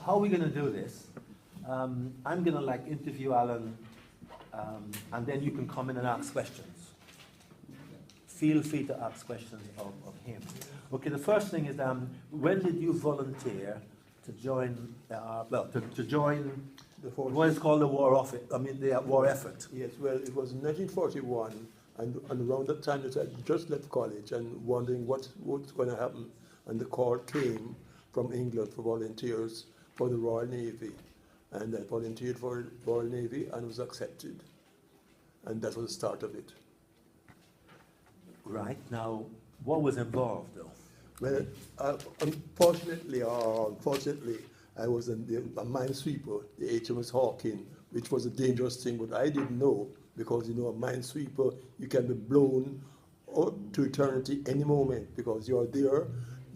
how are we going to do this? I'm going to like interview Alan, and then you can come in and ask questions. Feel free to ask questions of him. Okay, the first thing is, when did you volunteer to join, to join what is called the war office? I mean, the war effort. Yes, well, it was in 1941, and around that time I just left college and wondering what's going to happen. And the call came from England for volunteers for the Royal Navy. And I volunteered for the Royal Navy and was accepted. And that was the start of it. Right. Now, what was involved, though? Well, unfortunately or unfortunately, I was a minesweeper, the HMS Hawking, which was a dangerous thing, but I didn't know, because, you know, a minesweeper, you can be blown to eternity any moment, because you're there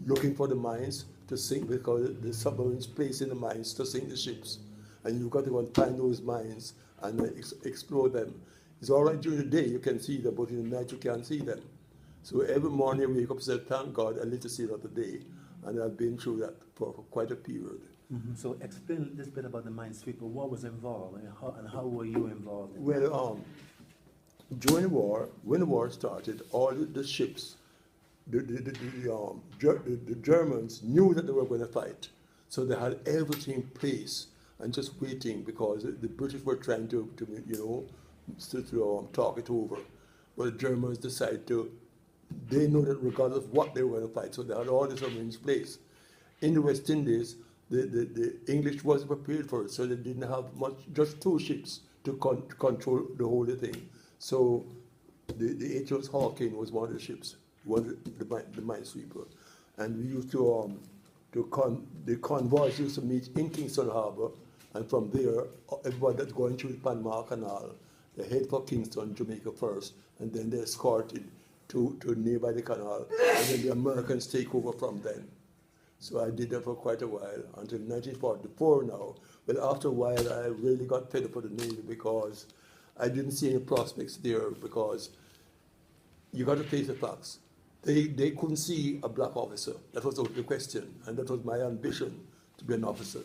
looking for the mines to sink, because the submarines placed in the mines to sink the ships. And you've got to go and find those mines and explore them. It's all right during the day, you can see them, but in the night you can't see them. So every morning I wake up and say, thank God, I live to see another day. And I've been through that for quite a period. Mm-hmm. So explain a little bit about the minesweeper. What was involved, and how were you involved in Well, during the war, when the war started, all the ships, the Germans knew that they were going to fight. So they had everything in place and just waiting, because the British were trying to talk it over. But the Germans decided they know that regardless of what they were going to fight, so they had all the submarines in place. In the West Indies, the English wasn't prepared for it, so they didn't have much, just 2 ships to control the whole thing. So the HMS Hawking was one of the ships, the minesweeper. And we used the convoys used to meet in Kingston Harbour, and from there, everybody that's going through the Panama Canal, they head for Kingston, Jamaica first, and then they're escorted to nearby the canal, and then the Americans take over from then. So I did that for quite a while, until 1944 now. But after a while, I really got fed up with the Navy, because I didn't see any prospects there, because you got to face the facts. They couldn't see a black officer. That was the question, and that was my ambition, to be an officer,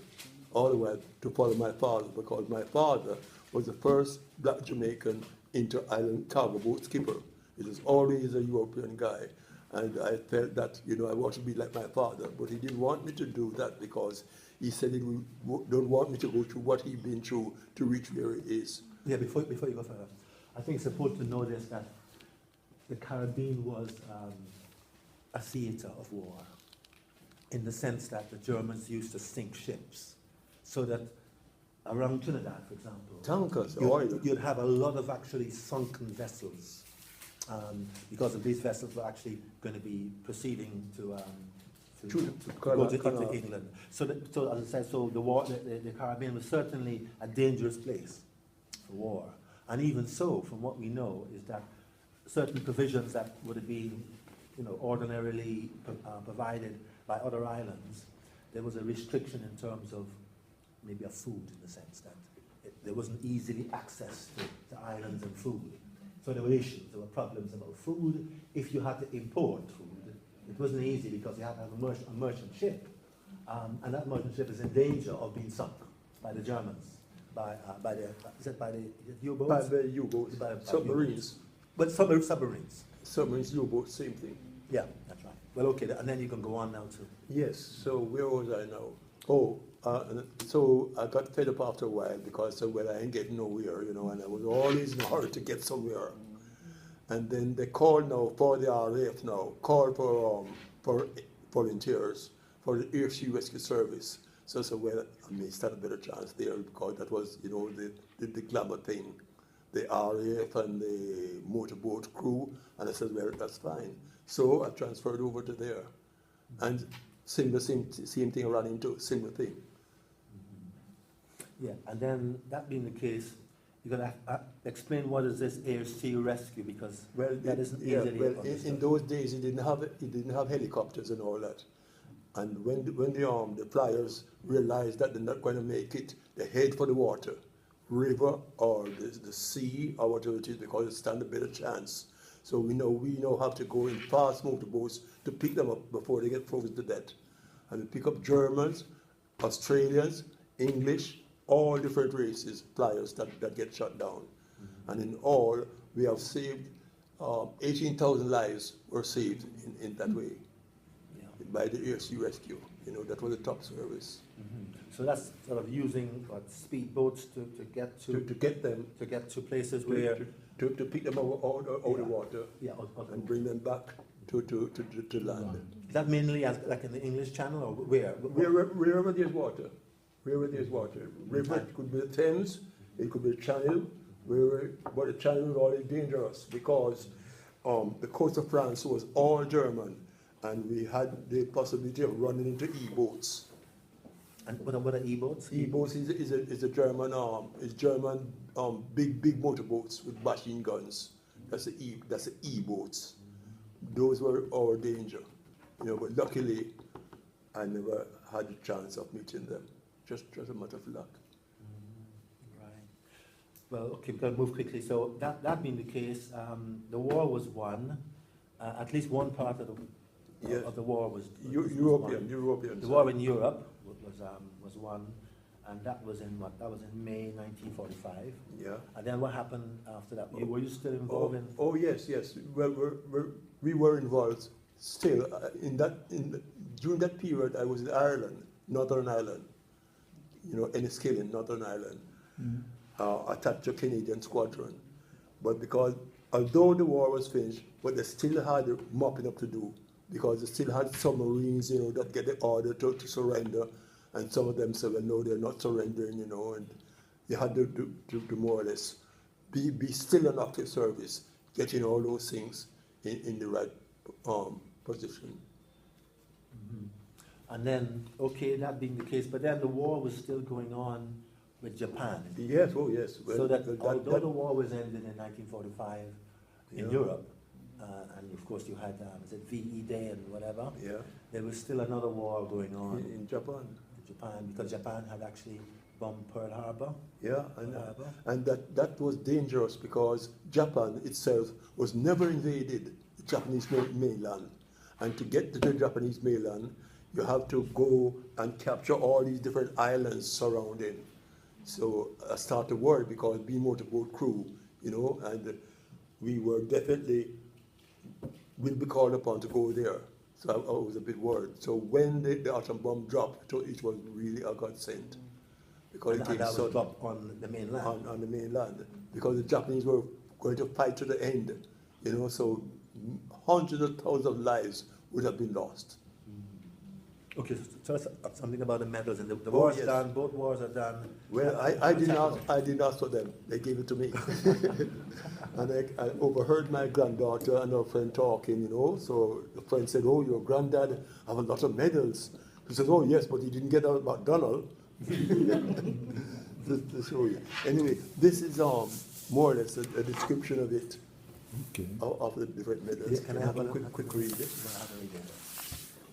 all the way to follow my father, because my father was the first black Jamaican inter-island cargo boat skipper. It was always a European guy. And I felt that, I want to be like my father. But he didn't want me to do that, because he said he don't want me to go through what he'd been through to reach where he is. Yeah, before you go further, I think it's important to notice that the Caribbean was a theater of war, in the sense that the Germans used to sink ships, so that around Trinidad, for example, tankers, you'd have a lot of actually sunken vessels, because of these vessels were actually going to be proceeding to go to England. So as I said, so the Caribbean was certainly a dangerous place for war. And even so, from what we know, is that certain provisions that would have been, ordinarily provided by other islands, there was a restriction in terms of maybe of food, in the sense that there wasn't easily access to islands and food. So there were issues, there were problems about food. If you had to import food, it wasn't easy, because you had to have a merchant ship. And that merchant ship is in danger of being sunk by the Germans, by the U-boats? By the U-boats, submarines. But submarines. Submarines, U-boats, same thing. Yeah, that's right. Well, okay, and then you can go on now to... Yes, so where was I now? So I got fed up after a while, because I ain't getting nowhere, and I was always in a hurry to get somewhere. And then they called now for the RAF now, called for volunteers for the Air Sea Rescue Service. So I said, I may stand a better chance there, because that was, the glamour thing, the RAF and the motorboat crew. And I said, well, that's fine. So I transferred over to there. And same thing I ran into, similar thing. Yeah, and then that being the case, you're going to explain what is this Air Sea Rescue, because that isn't easily understood. In those days, he didn't have helicopters and all that. And when the flyers realized that they're not going to make it, they head for the water, river or the sea or whatever it is, because it stands a better chance. So we know how to go in fast motorboats to pick them up before they get frozen to death. And we pick up Germans, Australians, English, all different races, flyers that get shot down. And in all, we have saved 18,000 lives were saved in that way by the air sea rescue. You know, that was a top service. So that's sort of using what, speedboats to get to places where to pick them out the water and bring them back to land. Is that mainly like in the English Channel or where? Wherever there's water. Wherever there's water. River, it could be the Thames, it could be the Channel, but the Channel is always dangerous because the coast of France was all German and we had the possibility of running into E-boats. And what are E-boats? E-boats is a German big motorboats with machine guns. That's the E-boats. Those were our danger, you know. But luckily, I never had a chance of meeting them. Just a matter of luck. Right. Well, okay, we've got to move quickly. So that being the case, the war was won. At least one part of the war was European. The war in Europe was won, and that was in what? That was in May 1945. Yeah. And then what happened after that? Were you still involved in? Oh yes. Well, we were involved still during that period. I was in Ireland, Northern Ireland. You know, Enniskillen, Northern Ireland, attached to a Canadian squadron. But because although the war was finished, but they still had mopping up to do because they still had submarines, you know, that get the order to surrender. And some of them said, well, no, they're not surrendering, you know, and you had to more or less be still an active service, getting all those things in the right position. And then, okay, that being the case, but then the war was still going on with Japan. Yes, oh yes. Well, so that although the war was ended in 1945 in Europe, and of course you had, was it VE Day and whatever, there was still another war going on. In Japan. Because Japan had actually bombed Pearl Harbor. Yeah, and that was dangerous because Japan itself was never invaded, the Japanese mainland. And to get to the Japanese mainland, you have to go and capture all these different islands surrounding. So I started worried because being motorboat crew, you know, and we were definitely will be called upon to go there. So I was a bit worried. So when the atom bomb dropped, it was really a godsend. Because and that was dropped on the mainland? On the mainland. Because the Japanese were going to fight to the end, you know, so hundreds of thousands of lives would have been lost. Okay, so tell us something about the medals. And the war is done, both wars are done. Well, I didn't ask for them. They gave it to me. And I overheard my granddaughter and her friend talking, you know. So the friend said, oh, your granddad have a lot of medals. He said, oh, yes, but he didn't get out of McDonald. to show you. Anyway, this is more or less a description of it, of the different medals. Yeah, can I have a quick read it?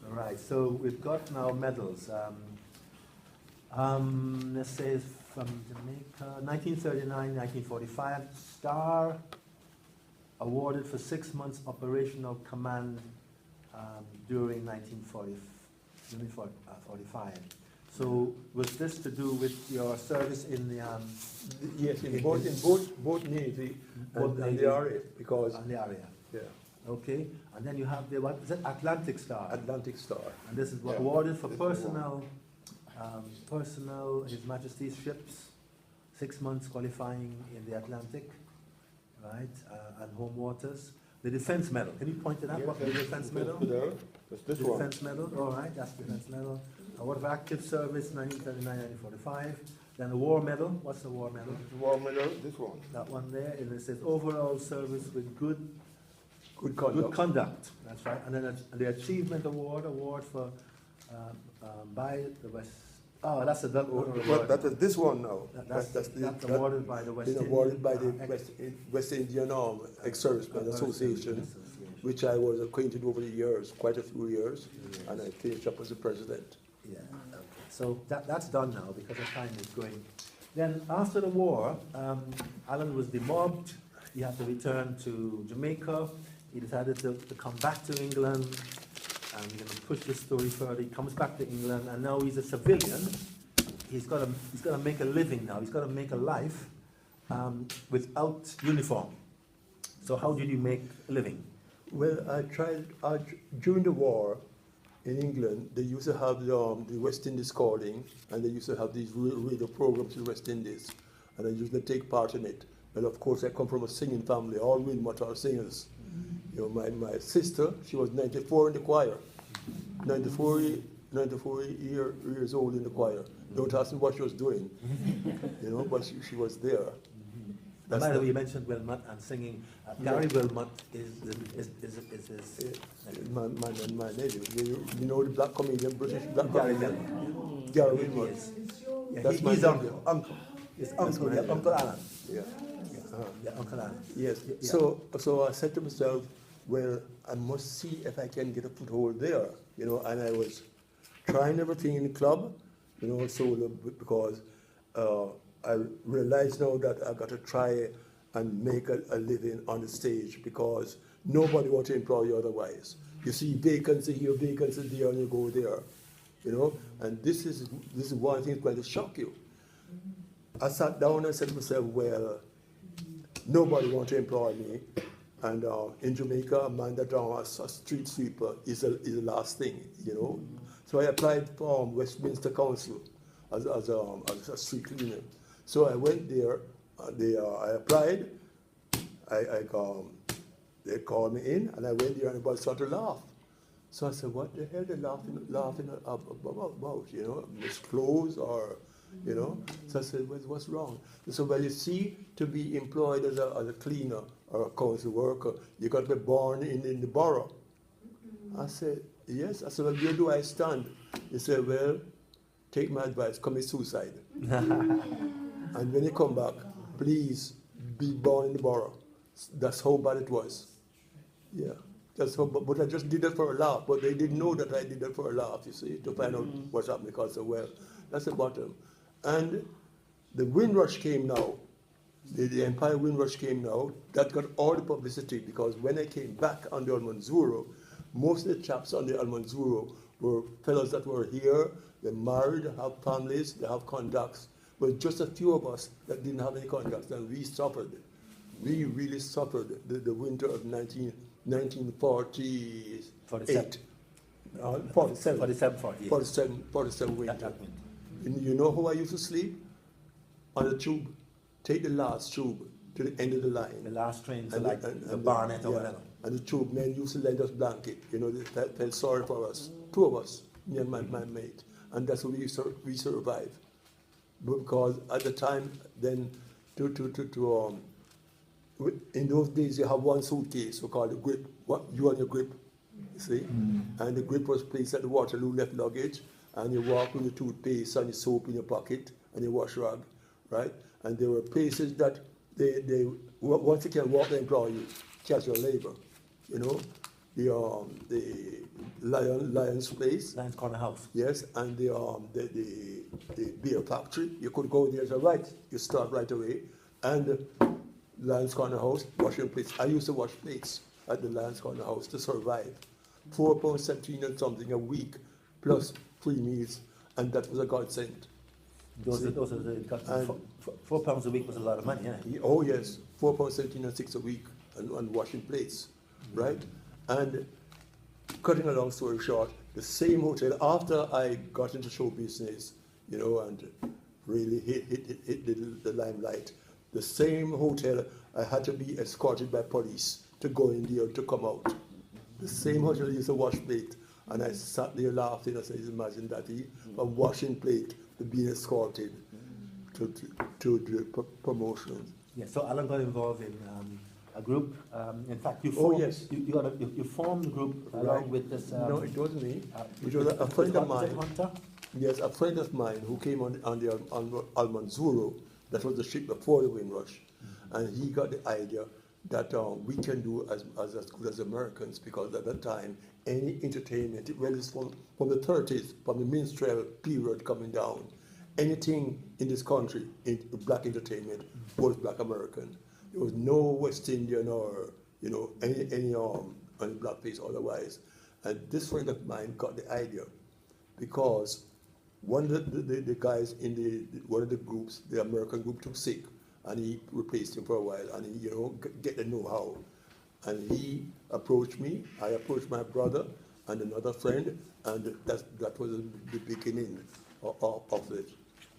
All right, so we've got now medals. Let's say it's from Jamaica, 1939, 1945, Star, awarded for 6 months operational command during 1945. So was this to do with your service in the... yes, in both Navy and the RAF, because... And the RAF. Yeah. Okay, and then you have the, what is it, Atlantic Star? Atlantic Star. And this is awarded for personal, His Majesty's ships, 6 months qualifying in the Atlantic, right, and home waters. The Defense Medal, can you point it out? What is the Defense Medal? That's this one. Defense Medal, all right, that's the Defense Medal. Award of Active Service, 1939-1945. Then the War Medal, what's the War Medal? The War Medal, this one. That one there, and it says overall service with good conduct. That's right. And then the Achievement Award for by the West. Oh, that's a well, that is this one now. That's awarded by the West. Awarded by the West Indian Ex-Servicemen Association, which I was acquainted over the years, quite a few years, and I finished up as the president. Yeah. Okay. So that's done now because the time is going. Then after the war, Alan was demobbed. He had to return to Jamaica. He decided to come back to England, and we're going to push this story further. He comes back to England, and now he's a civilian. He's got to make a living now. He's got to make a life without uniform. So how did you make a living? Well, I tried, during the war in England, they used to have the West Indies calling, and they used to have these radio programs in the West Indies, and I used to take part in it. But of course, I come from a singing family. All Wilmot are singers. You know, my sister, she was 94 in the choir, 94 years old in the choir. Don't ask me what she was doing, you know, but she was there. By the way, you mentioned Wilmot and singing. Gary Wilmot is my native. You know the black comedian, British black Gary comedian? Gary Wilmot. Yeah, That's my he's nephew. uncle. His uncle, yeah, Uncle Alan. Yeah. Yeah, Uncle Alan. Yes. Yeah. So I said to myself, well, I must see if I can get a foothold there, you know. And I was trying everything in the club, you know, solo, because I realize now that I got to try and make a living on the stage, because nobody wants to employ you otherwise. You see vacancy here, vacancy there, and you go there, you know. And this is one thing that's going to shock you. I sat down and said to myself, well, nobody wants to employ me. And in Jamaica, a man that as a street sweeper is the last thing, you know. So I applied for Westminster Council as a street cleaner. So I went there, I applied, they called me in, and I went there and everybody started to laugh. So I said, what the hell are they laughing about, you know, misclothes or, you know? So I said, what's wrong? So, well, you see, to be employed as a cleaner or a council worker, you got to be born in the borough. I said, yes. I said, well, where do I stand? He said, well, take my advice, commit suicide. And when you come back, please be born in the borough. That's how bad it was. Yeah. That's how, but I just did it for a laugh. But they didn't know that I did it for a laugh, you see, to find out what's happening. Because, well, that's the bottom. And the Windrush came now. The Empire Windrush came now. That got all the publicity, because when I came back on the Almanzuro, most of the chaps on the Almanzuro were fellows that were here. They're married, they have families, they have contacts. But just a few of us that didn't have any contacts, and we suffered. We really suffered the winter of 1948. 47. 47 winter. And you know how I used to sleep? On the tube. Take the last tube to the end of the line. The last train to like the Barnet or whatever. And the tube men used to lend us blanket. You know, they felt sorry for us. Two of us, me and my mate. And that's how we survived. Because at the time, then, in those days, you have one suitcase, we call it grip. What you and your grip, you see? And the grip was placed at the Waterloo left luggage, and you walk with your toothpaste and your soap in your pocket and your wash rag, right? And there were places that they once you can walk, they employ you, casual labor, you know? The Lion's Place. Lion's Corner House. Yes, and the beer factory. You could go there, so right, you start right away. And Lion's Corner House, washing plates. I used to wash plates at the Lion's Corner House to survive. £4.17 and something a week, plus free meals, and that was a godsend. £4 a week was a lot of money, yeah. Oh yes, £4.17 and 6 a week, and washing plates, right? And cutting a long story short, the same hotel, after I got into show business, you know, and really hit the limelight, the same hotel, I had to be escorted by police to go in there to come out. The same hotel I used to wash plate, and I sat there laughing. I said, imagine that, from washing plate to being escorted to the promotion. Yeah, so Alan got involved in a group. In fact, you formed a group along with this. No, it wasn't me. It was a friend of mine. Hunter? Yes, a friend of mine who came on the Almanzuro. That was the ship before the Windrush, and he got the idea that we can do as good as Americans, because at that time any entertainment, well, it's from the 30s, from the minstrel period coming down, anything in this country in black entertainment was black American. There was no West Indian or, you know, any black face otherwise. And this friend of mine got the idea because one of the guys in one of the groups, the American group, took sick, and he replaced him for a while, and he, get the know-how. And he approached me, I approached my brother and another friend, and that was the beginning of it.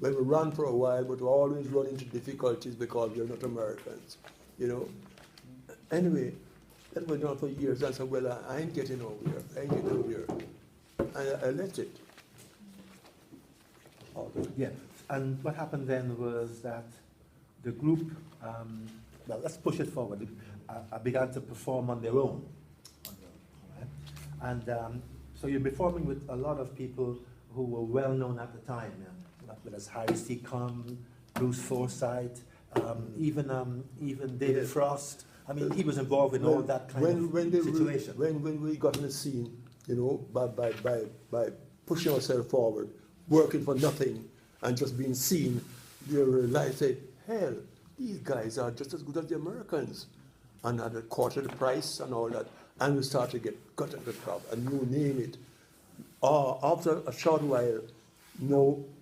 Well, we ran for a while, but we always run into difficulties because we're not Americans, Anyway, that went on for years. I said, well, I ain't getting over here. And I left it. Yeah, and what happened then was that the group, well, let's push it forward, began to perform on their own. Right? And so you're performing with a lot of people who were well known at the time, whether it's Harry C. Cum, Bruce Forsyth, even David Frost. I mean, he was involved in all that kind of situation. When we got in the scene, by pushing ourselves forward, working for nothing, and just being seen, you realize, say, hell, these guys are just as good as the Americans, and at a quarter the price and all that. And we start to get cut at the top, and you name it. After a short while,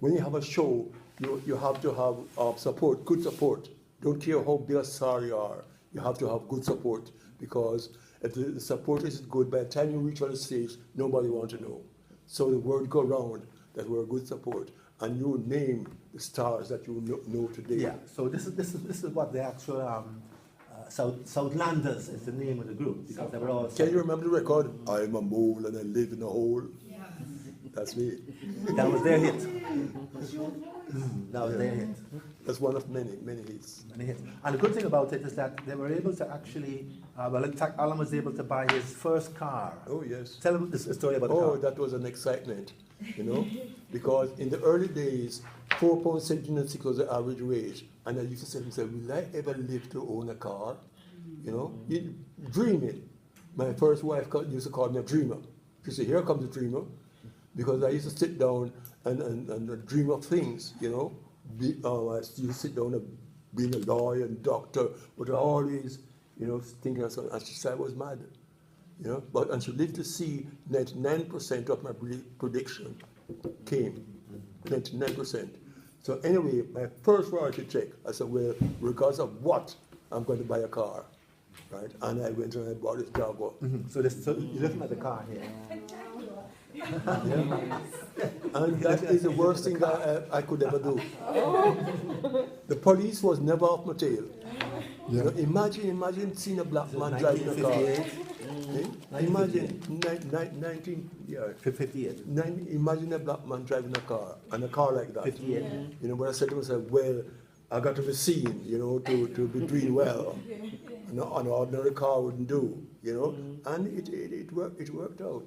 when you have a show, you have to have support, good support. Don't care how big a star you are, you have to have good support, because if the support isn't good, by the time you reach on the stage, nobody wants to know. So the word go around that we're good support, and you name the stars that you know today. Yeah. So this is what the actual Southlanders is the name of the group, because they were all. Can you remember the record? I'm a mole and I live in a hole. Yeah. That's me. That was their hit. That was their hit. That's one of many hits. Many hits. And the good thing about it is that they were able to actually, in fact, Alan was able to buy his first car. Oh, yes. Tell him the story about the car. Oh, that was an excitement, because in the early days, £4.76 was the average wage. And I used to say to myself, will I ever live to own a car? You dream it. My first wife used to call me a dreamer. She said, here comes a dreamer. Because I used to sit down and dream of things, I used to sit down and being a lawyer and doctor, but I always, thinking of something. And she said I was mad, and she lived to see 99% of my prediction came, 99%. So anyway, my first royalty check, I said, well, regardless of what, I'm going to buy a car, right? And I went and I bought this Jaguar. Mm-hmm. So you're looking at the car here. Yeah. And that is the worst thing that I could ever do. The police was never off my tail. Yeah. Imagine seeing a black man driving a car. Imagine 58. Imagine a black man driving a car, and a car like that. 58. But I said to myself, well, I got to be seen, to be doing well. An ordinary car wouldn't do, and it worked out.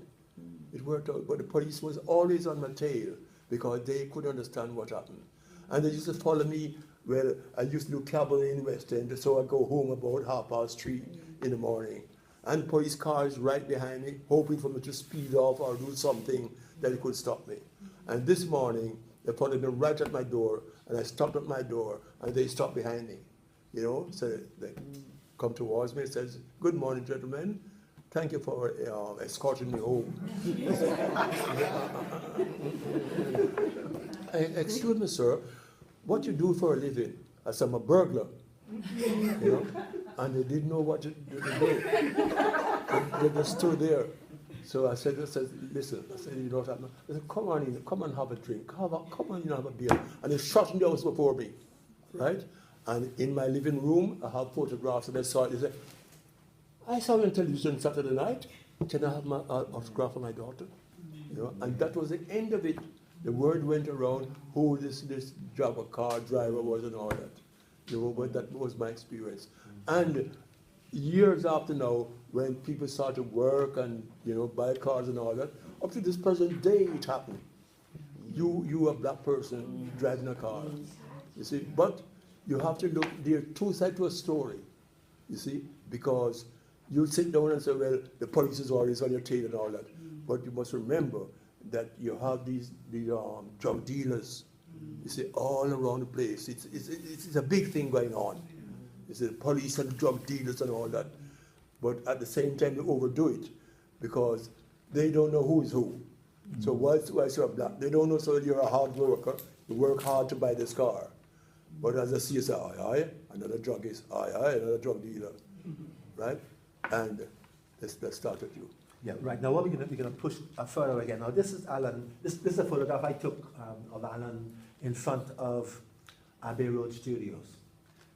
It worked out, but the police was always on my tail because they couldn't understand what happened. And they used to follow me. Well, I used to do cabaret in West End, so I go home about 3:30 in the morning. And police cars right behind me, hoping for me to speed off or do something that could stop me. And this morning, they followed me right at my door, and I stopped at my door, and they stopped behind me. So they come towards me and says, good morning, gentlemen. Thank you for escorting me home. Excuse me, sir, what you do for a living? I said, I'm a burglar. And they didn't know what to do. They just stood there. So I said, listen, you don't have no. I said, come on in, come and have a drink. Come on in and have a beer. And they shut in the house before me, right? And in my living room, I have photographs, and I saw it. They said, I saw you on television Saturday night. Can I have my autograph of my daughter? And that was the end of it. The word went around who this Jaguar car driver was and all that. But that was my experience. And years after now, when people start to work and buy cars and all that, up to this present day it happened. You a black person driving a car. You see, but you have to look. There are two sides to a story. You see, because you sit down and say, well, the police is always on your tail and all that. But you must remember that you have these drug dealers, you see, all around the place. It's a big thing going on. You see, the police and the drug dealers and all that. But at the same time, they overdo it because they don't know who is who. So whilst you're black, they don't know, so you're a hard worker, you work hard to buy this car. But as a CSI, aye, another druggist, aye, another drug dealer, right? And let's start with you. Yeah, right. Now, what we're going to push further again. Now, this is Alan. This is a photograph I took of Alan in front of Abbey Road Studios,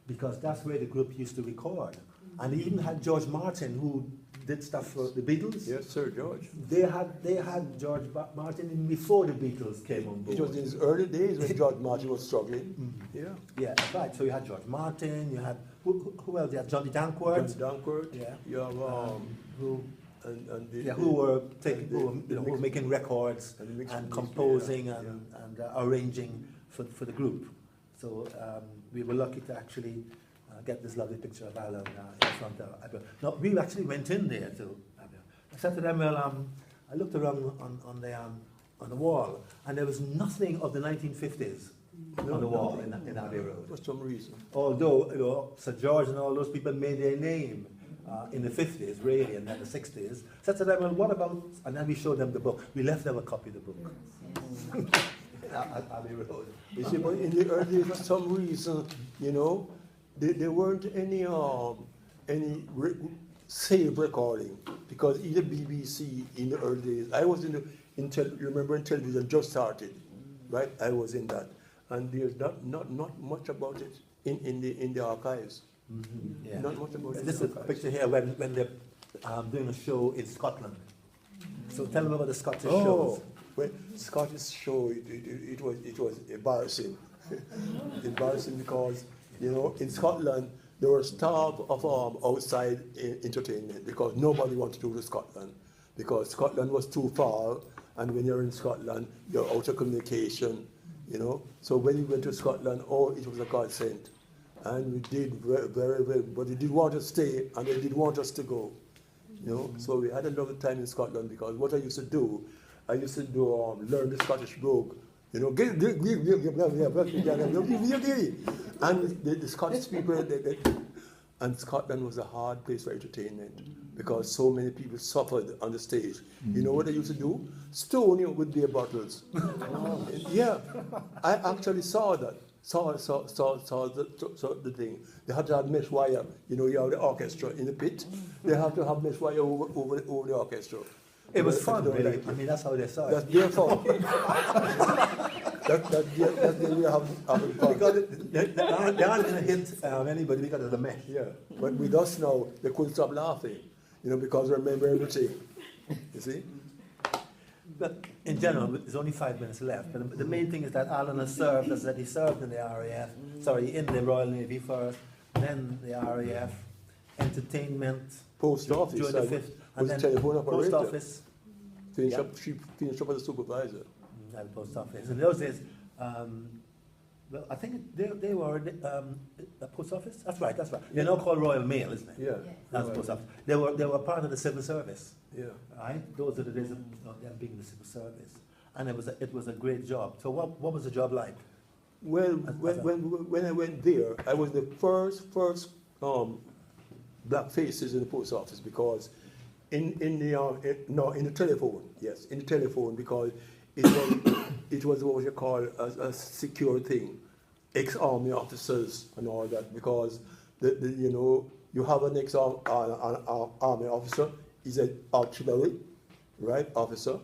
because that's where the group used to record. And they even had George Martin, who did stuff for the Beatles. Yes, sir, George. They had George Martin even before the Beatles came on board. It was in his early days when George Martin was struggling. Mm-hmm. Yeah, that's right. So you had George Martin. You had who else? You had Johnny Dankworth. Johnny Dankworth. Yeah. You have who were making records and composing and arranging for the group. So we were lucky to actually get this lovely picture of Alan in front of Abbey. Now, we actually went in there to Abbey. I said to them, well, I looked around on the wall, and there was nothing of the 1950s on the wall in Abbey Road. For some reason. Although Sir George and all those people made their name in the 50s, really, and then the 60s. So I said to them, well, what about, and then we showed them the book. We left them a copy of the book. At Abbey Road. You see, but in the early days, for some reason, there weren't any safe recording, because either BBC in the early days, I was remember in television just started, right? I was in that, and there's not much about it in the archives. Mm-hmm. Yeah. Not much about it. This is a picture here when they're doing a show in Scotland. So tell them about the Scottish shows. Well, Scottish show, it was embarrassing. Embarrassing because, in Scotland, there were staff of outside entertainment, because nobody wanted to go to Scotland, because Scotland was too far, and when you're in Scotland, you're out of communication, So when you went to Scotland, it was a godsend. And we did very, very well, but they did want us to stay, and they did want us to go, So we had a lovely time in Scotland, because what I used to do learn the Scottish brogue, and the Scottish people, and Scotland was a hard place for entertainment, because so many people suffered on the stage. You know what they used to do? Stone you with beer bottles. Yeah, I actually saw that. Saw the thing. They had to have mesh wire. You have the orchestra in the pit. They have to have mesh wire over the orchestra. It was fun, really. I mean, that's how they saw it. That's their fun. That's their way of having fun. Because they aren't going to hit anybody because of the mesh. Yeah, but with us now, they couldn't stop laughing, because they remember everything. You see? But in general, there's only 5 minutes left. But the main thing is that Alan has served, as that he served in the RAF, in the Royal Navy first, then the RAF, entertainment, Post office. during the 5th, and then telephone operator. post office. She finished up as a supervisor. At the post office. In those days, well, I think they were a post office. That's right. They're now called Royal Mail, isn't it? Yeah. That's post office. They were part of the civil service. Yeah. Right. Those are the days of them being in the civil service, and it was a great job. So what was the job like? Well, when I went there, I was the first black faces in the post office, because in the telephone, because it was what you call a secure thing, ex-army officers and all that, because you have an ex-army officer, he's an artillery, right, officer,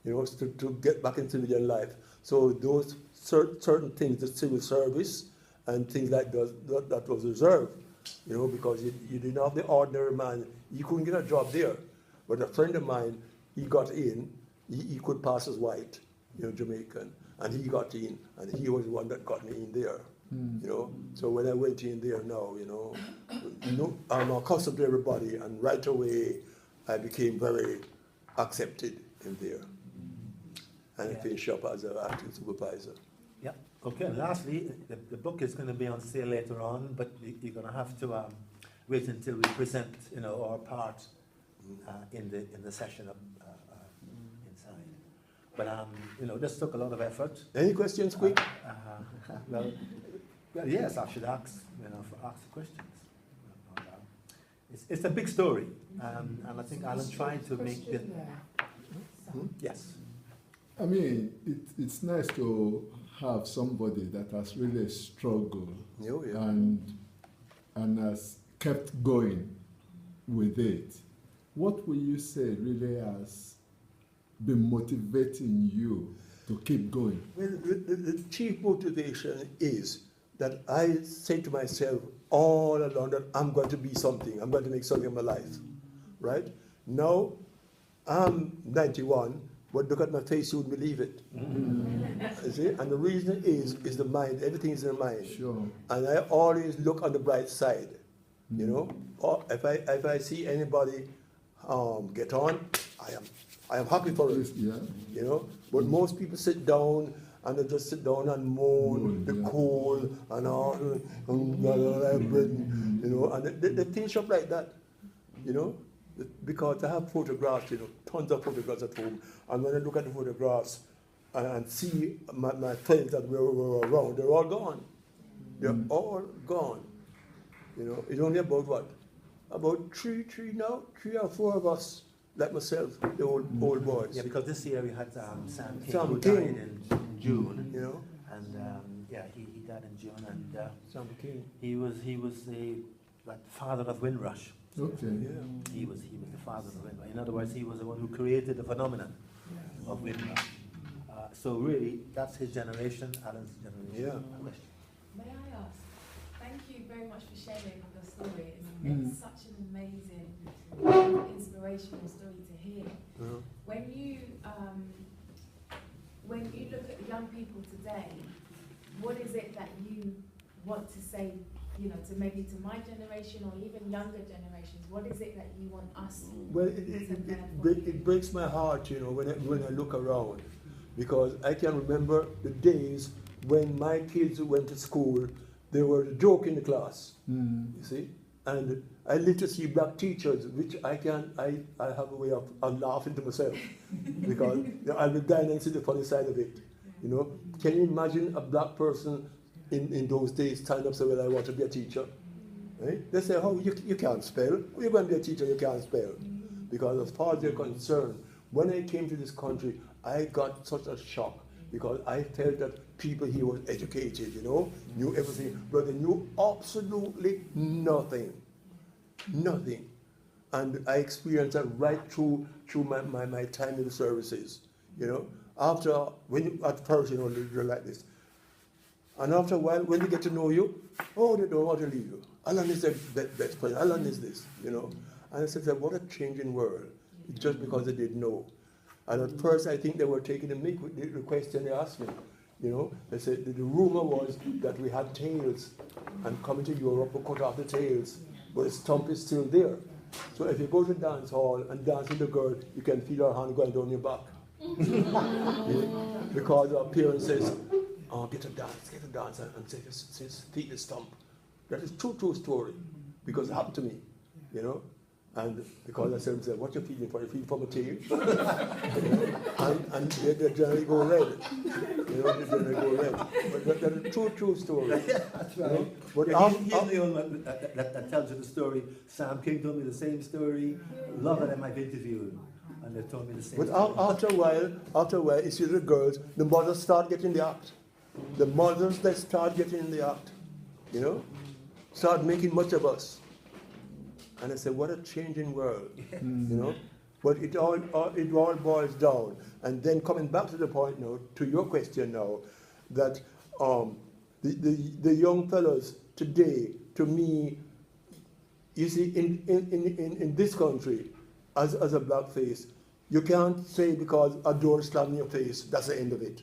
to get back into civilian life. So those certain things, the civil service and things like that was reserved, because you didn't have the ordinary man. You couldn't get a job there. But a friend of mine, he got in, he could pass as white, Jamaican, and he got in, and he was the one that got me in there, So when I went in there now, I'm accustomed to everybody, and right away I became very accepted in there. And I finished up as an acting supervisor. Yeah. Okay. And lastly, the book is going to be on sale later on, but you're going to have to wait until we present, our part in the session inside. But this took a lot of effort. Any questions, quick? Well, yes, I should ask questions. It's a big story, and I think Alan tried to make it. Yes. I mean, it's nice to have somebody that has really struggled Oh, yeah. and has kept going with it. What will you say really has been motivating you to keep going? Well, the chief motivation is that I say to myself all along that I'm going to be something. I'm going to make something of my life, right? Now, I'm 91, but look at my face, you wouldn't believe it. You see? And the reason is the mind. Everything is in the mind. Sure. And I always look on the bright side, you know. Or if I see anybody get on, I am happy for it, Yeah. you know. But most people sit down and they just sit down and moan, the cold and all, you know, and they finish up like that, you know. Because I have photographs, you know, tons of photographs at home. And when I look at the photographs and see my friends that were around, they're all gone. They're all gone. You know, it's only about what? About three or four of us, like myself, the old boys. Yeah, because this year we had Sam King, Sam who King. died in June. You know? And yeah, he died in June, and Sam King. he was the father of Windrush. Okay. Yeah. He was the father of Windrush. In other words, he was the one who created the phenomenon of Windrush. So really, that's his generation, Alan's generation. Yeah. May I ask? Thank you very much for sharing the story. It's such an amazing, inspirational story to hear. When you look at young people today, what is it that you want to say, you know, to maybe to my generation or even younger generations? What is it that you want us Well, to it breaks my heart, you know, when I look around, because I can remember the days when my kids went to school. They were the joke in the class, you see, and I live to see black teachers, which I have a way of laughing to myself, because you know, I'll be dying and see the funny side of it, you know. Can you imagine a black person in those days stand up and say, well, I want to be a teacher? Right? They say, oh, you can't spell. You're going to be a teacher, you can't spell. Because as far as they're concerned, when I came to this country, I got such a shock, because I felt that people here were educated, you know, knew everything, but they knew absolutely nothing. Nothing. And I experienced that right through my time in the services, you know. At first, you know, they're like this. And after a while, when they get to know you, oh, they don't want to leave you. Alan is their best friend. Alan is this, you know. And I said, what a changing world. It's just because they didn't know. And at first, I think they were taking the mick with the question they asked me. You know, they said the rumor was that we had tails, and coming to Europe, we cut off the tails, but the stump is still there. So if you go to dance hall and dance with the girl, you can feel her hand going down your back. Because our parents says, oh, get a dance, and say, feed the stump. That is true story, because it happened to me, you know. And because I said, what you feeding for? You feed from a tail? and they generally go red. You know, they generally go red. But that's a true story. Yeah, that's right. You know? But He's the only one that tells you the story. Sam King told me the same story. A lot of them I've interviewed, and they told me the same But story. after a while, you see the girls, the mothers start getting the act. The mothers, they start getting in the act. You know? Start making much of us. And I said, what a changing world, you know? But it all boils down. And then coming back to the point now, to your question now, that the young fellows today, to me, you see, in this country, as a black face, you can't say because a door slammed in your face, that's the end of it.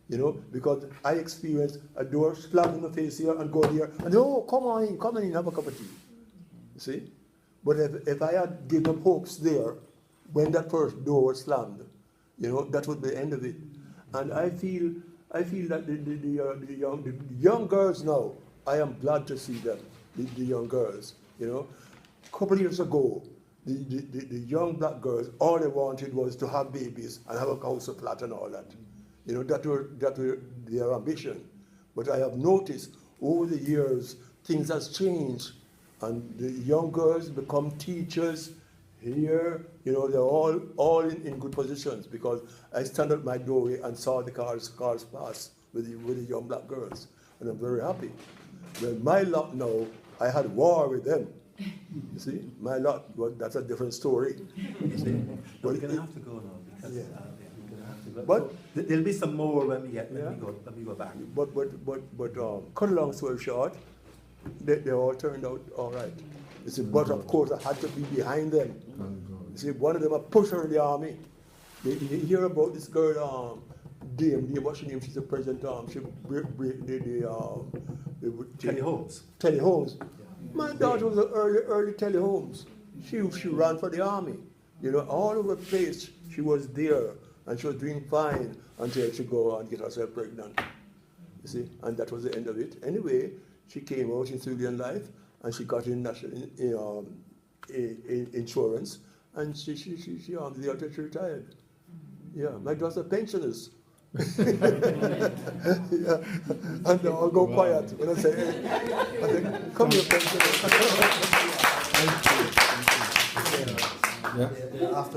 You know, because I experienced a door slammed in my face here and go here, and oh, come on in, have a cup of tea. You see? But if I had given up hopes there, when that first door was slammed, you know, that would be the end of it. And I feel that the young girls now, I am glad to see them, the young girls, you know. A couple of years ago, the young black girls, all they wanted was to have babies and have a house of flat and all that. You know, that were their ambition. But I have noticed over the years, things has changed. And the young girls become teachers, Here, you know, they're all in good positions because I stand at my doorway and saw the cars pass with the young black girls, and I'm very happy. Well, my lot now, I had war with them. You see, my lot, well, that's a different story. You see, But we're going to have to go now because Yeah. we're going to have to go. But- So, there'll be some more when we Yeah. go back. But cut a long story short, they all turned out all right. You see, but of course I had to be behind them. Thank God. You see, one of them a pusher in the army. You hear about this girl, Dame, what's her name? She's the president. She break Kelly Holmes. Telly Holmes. My daughter was an early Telly Holmes. She ran for the army. You know, all over the place she was there, and she was doing fine until she go and get herself pregnant. You see, and that was the end of it. Anyway, she came out in civilian life, and she got in national insurance, and she the after she retired. Yeah, my daughter's pensioners. Yeah. And they all go quiet when I say, hey, come here, pensioners. Thank you. After